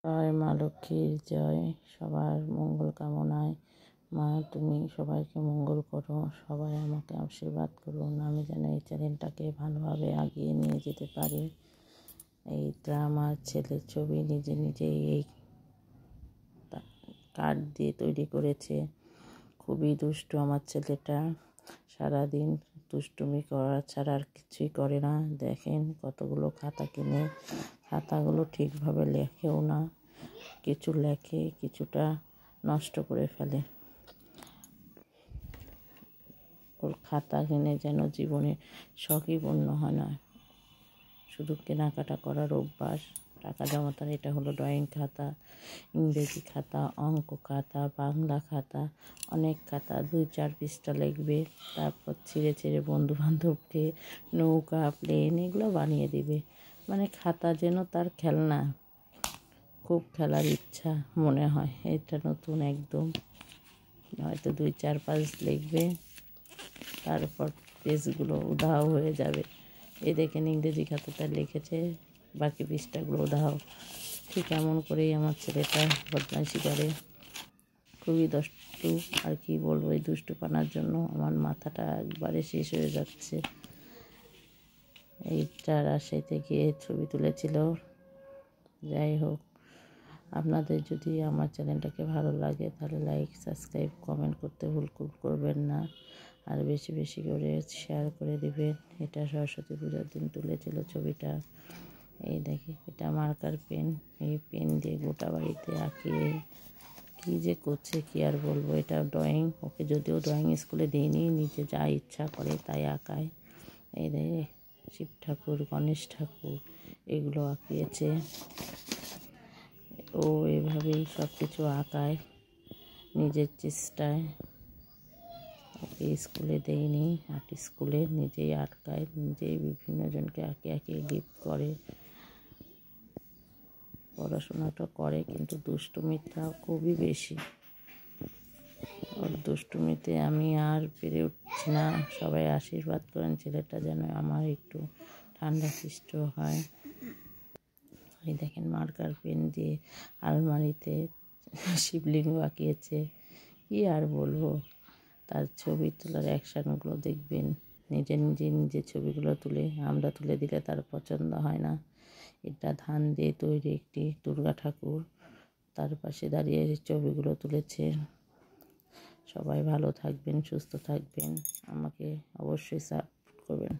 জয় মা লক্ষ্মীর জয়। সবার মঙ্গল কামনায় মা তুমি সবাইকে মঙ্গল করো, সবাই আমাকে আশীর্বাদ করুন, আমি যেন এই চ্যানেলটাকে ভালোভাবে এগিয়ে নিয়ে যেতে পারি। এইটা আমার ছেলের ছবি, নিজে নিজেই এই কার্ড দিয়ে তৈরি করেছে। খুবই দুষ্টু আমার ছেলেটা, সারাদিন দুষ্টুমি করা ছাড়া আর কিছুই করে না। দেখেন কতগুলো খাতা কিনে, খাতাগুলো ঠিকভাবে লেখেও না, কিছু লেখে কিছুটা নষ্ট করে ফেলে। ওর খাতা কিনে যেন জীবনে শখই পূর্ণ হয় না, শুধু কেনাকাটা করার অভ্যাস। টাকা জমাতার এটা হলো ড্রয়িং খাতা, ইংরেজি খাতা, অঙ্ক খাতা, বাংলা খাতা, অনেক খাতা 2-4 পৃষ্ঠা লিখবে, তারপর ছিঁড়ে ছিঁড়ে বন্ধুবান্ধবকে নৌকা, প্লেন এগুলো বানিয়ে দিবে। মানে খাতা যেন তার খেলনা, খুব খেলার ইচ্ছা মনে হয়। এটা নতুন একদম, হয়তো 2-4 পেজ লিখবে, তারপর পেজগুলো উধাও হয়ে যাবে। এই দেখেন ইংরেজি খাতাটা লিখেছে, বাকি পৃষ্ঠাগুলো উধাও। ঠিক এমন করেই আমার ছেলেটা বদমাইশি করে, খুবই দুষ্টু। আর কি বলবো, এই দুষ্টুপানার জন্য আমার মাথাটা একবারে শেষ হয়ে যাচ্ছে। এইটা রাজশাহীতে গিয়ে ছবি তুলেছিল। যাই হোক, আপনাদের যদি আমার চ্যানেলটাকে ভালো লাগে তাহলে লাইক, সাবস্ক্রাইব, কমেন্ট করতে ভুল করবেন না, আর বেশি বেশি করে শেয়ার করে দিবেন। এটা সরস্বতী পূজার দিন তুলেছিল ছবিটা। এই দেখি, এটা মার্কার পেন, এই পেন দিয়ে গোটা বাড়িতে আঁকিয়ে কী যে করছে কি আর বলবো। এটা ড্রয়িং, ওকে যদিও ড্রয়িং স্কুলে দিইনি, নিজে যা ইচ্ছা করে তাই আঁকায়। এই দেখে শিব ঠাকুর, গণেশ ঠাকুর এগুলো আঁকিয়েছে। ও এভাবেই সব কিছু আঁকায় নিজের চেষ্টায়। ওকে স্কুলে দেয়নি, আর্ট স্কুলে নিজেই আটকায়, নিজেই বিভিন্ন জনকে আঁকে আঁকে গিফট করে। পড়াশোনাটা করে কিন্তু দুষ্টুমিটা খুবই বেশি। ওর দুষ্টুমিতে আমি আর পেরে উঠছি না। সবাই আশীর্বাদ করেন ছেলেটা যেন আমার একটু ঠান্ডা সৃষ্ট হয়। এই দেখেন মার্কার পেন দিয়ে আলমারিতে শিবলিঙ্গ আঁকিয়েছে। কি আর বলবো, তার ছবি তোলার অ্যাকশানগুলো দেখবেন। নিজে ছবিগুলো আমরা তুলে দিলে তার পছন্দ হয় না। এটা ধান দিয়ে তৈরি একটি দুর্গা ঠাকুর, তার পাশে দাঁড়িয়ে ছবিগুলো তুলেছে। সবাই ভালো থাকবেন, সুস্থ থাকবেন, আমাকে অবশ্যই সাপোর্ট করবেন।